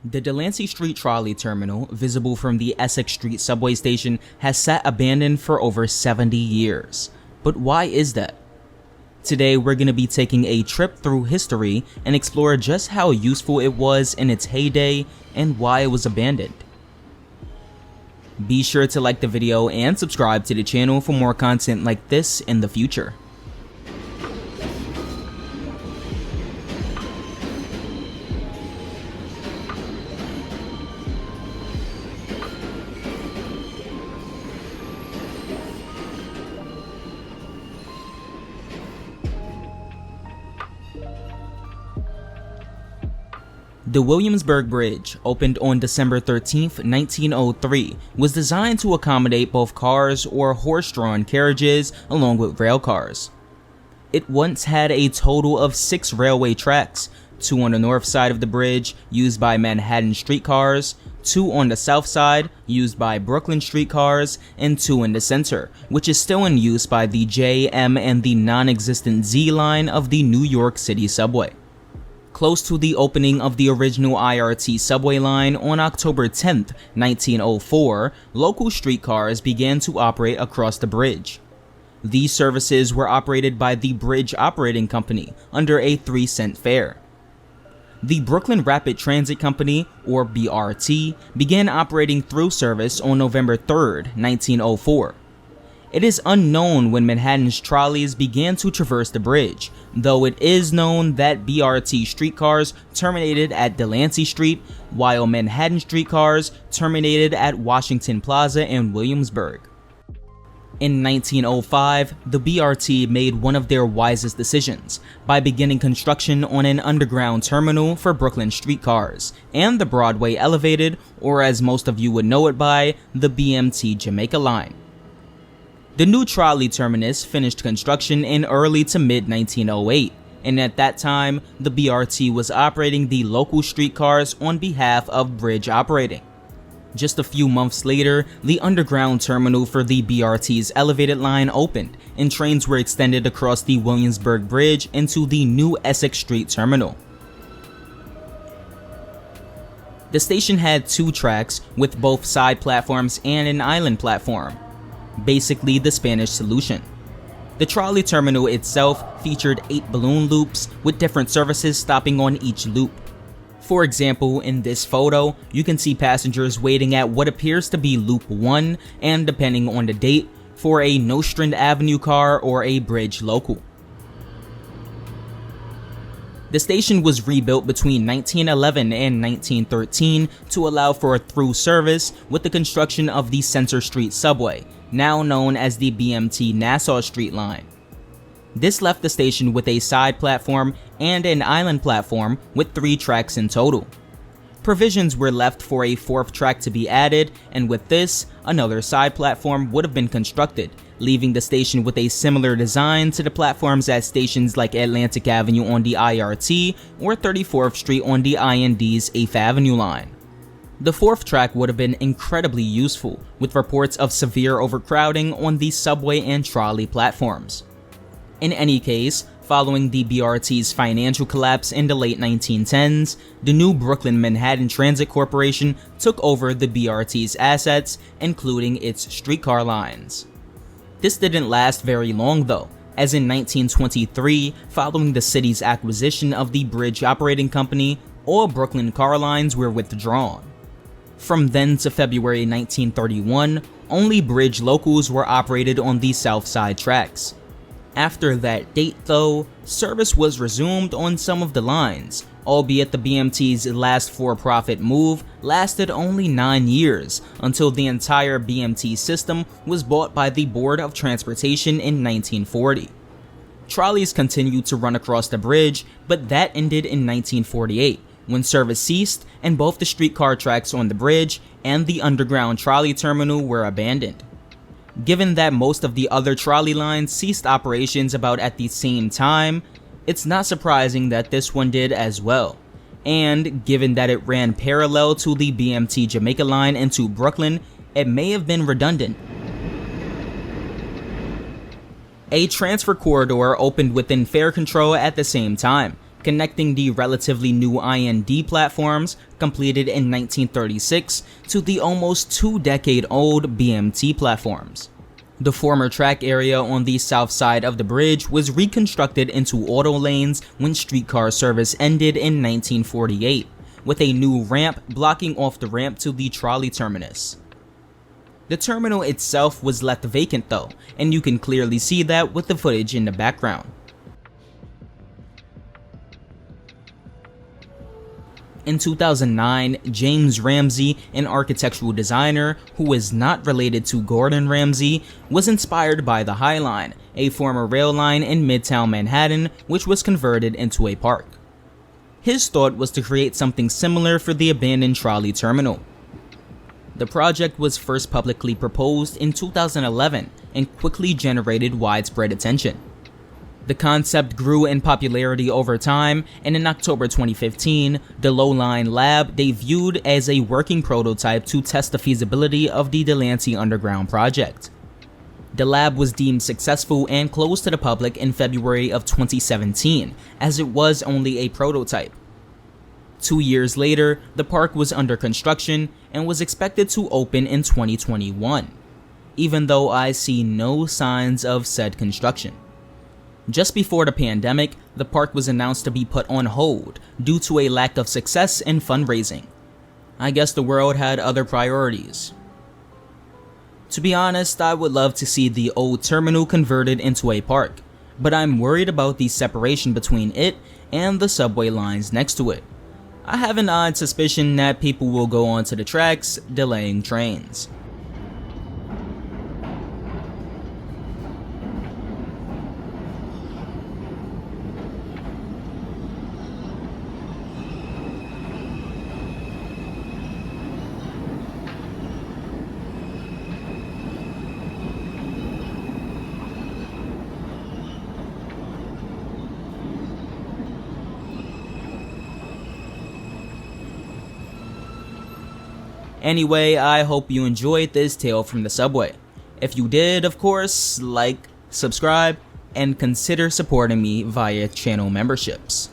The Delancey Street Trolley Terminal, visible from the Essex Street subway station, has sat abandoned for over 70 years. But why is that? Today we're going to be taking a trip through history and explore just how useful it was in its heyday and why it was abandoned. Be sure to like the video and subscribe to the channel for more content like this in the future. The Williamsburg Bridge, opened on December 13, 1903, was designed to accommodate both cars or horse-drawn carriages along with rail cars. It once had a total of 6 railway tracks, 2 on the north side of the bridge used by Manhattan streetcars, 2 on the south side used by Brooklyn streetcars, and 2 in the center, which is still in use by the J, M, and the non-existent Z line of the New York City subway. Close to the opening of the original IRT subway line on October 10, 1904, local streetcars began to operate across the bridge. These services were operated by the Bridge Operating Company under a 3-cent fare. The Brooklyn Rapid Transit Company, or BRT, began operating through service on November 3, 1904. It is unknown when Manhattan's trolleys began to traverse the bridge, though it is known that BRT streetcars terminated at Delancey Street, while Manhattan streetcars terminated at Washington Plaza and Williamsburg. In 1905, the BRT made one of their wisest decisions by beginning construction on an underground terminal for Brooklyn streetcars and the Broadway Elevated, or as most of you would know it by, the BMT Jamaica line. The new trolley terminus finished construction in early to mid-1908, and at that time, the BRT was operating the local streetcars on behalf of Bridge Operating. Just a few months later, the underground terminal for the BRT's elevated line opened, and trains were extended across the Williamsburg Bridge into the new Essex Street Terminal. The station had 2 tracks, with both side platforms and an island platform. Basically the Spanish solution. The trolley terminal itself featured 8 balloon loops with different services stopping on each loop. For example, in this photo, you can see passengers waiting at what appears to be loop 1 and, depending on the date, for a Nostrand Avenue car or a bridge local. The station was rebuilt between 1911 and 1913 to allow for a through service with the construction of the Center Street subway, now known as the BMT Nassau Street line. This left the station with a side platform and an island platform with 3 tracks in total. Provisions were left for a 4th track to be added, and with this, another side platform would have been constructed, leaving the station with a similar design to the platforms at stations like Atlantic Avenue on the IRT or 34th Street on the IND's 8th Avenue line. The 4th track would have been incredibly useful, with reports of severe overcrowding on the subway and trolley platforms. In any case, following the BRT's financial collapse in the late 1910s, the new Brooklyn Manhattan Transit Corporation took over the BRT's assets, including its streetcar lines. This didn't last very long though, as in 1923, following the city's acquisition of the Bridge Operating Company, all Brooklyn car lines were withdrawn. From then to February 1931, only bridge locals were operated on the south side tracks. After that date though, service was resumed on some of the lines, albeit the BMT's last for-profit move lasted only 9 years until the entire BMT system was bought by the Board of Transportation in 1940. Trolleys continued to run across the bridge, but that ended in 1948 when service ceased and both the streetcar tracks on the bridge and the underground trolley terminal were abandoned. Given that most of the other trolley lines ceased operations about at the same time, it's not surprising that this one did as well. And given that it ran parallel to the BMT Jamaica line into Brooklyn, it may have been redundant. A transfer corridor opened within fare control at the same time, connecting the relatively new IND platforms, completed in 1936, to the almost 2-decade-old BMT platforms. The former track area on the south side of the bridge was reconstructed into auto lanes when streetcar service ended in 1948, with a new ramp blocking off the ramp to the trolley terminus. The terminal itself was left vacant though, and you can clearly see that with the footage in the background. In 2009, James Ramsey, an architectural designer who is not related to Gordon Ramsay, was inspired by the High Line, a former rail line in Midtown Manhattan which was converted into a park. His thought was to create something similar for the abandoned trolley terminal. The project was first publicly proposed in 2011 and quickly generated widespread attention. The concept grew in popularity over time, and in October 2015, the Low Line Lab debuted as a working prototype to test the feasibility of the Delancey Underground project. The lab was deemed successful and closed to the public in February of 2017, as it was only a prototype. 2 years later, the park was under construction and was expected to open in 2021, even though I see no signs of said construction. Just before the pandemic, the park was announced to be put on hold due to a lack of success in fundraising. I guess the world had other priorities. To be honest, I would love to see the old terminal converted into a park, but I'm worried about the separation between it and the subway lines next to it. I have an odd suspicion that people will go onto the tracks, delaying trains. Anyway, I hope you enjoyed this tale from the subway. If you did, of course, like, subscribe, and consider supporting me via channel memberships.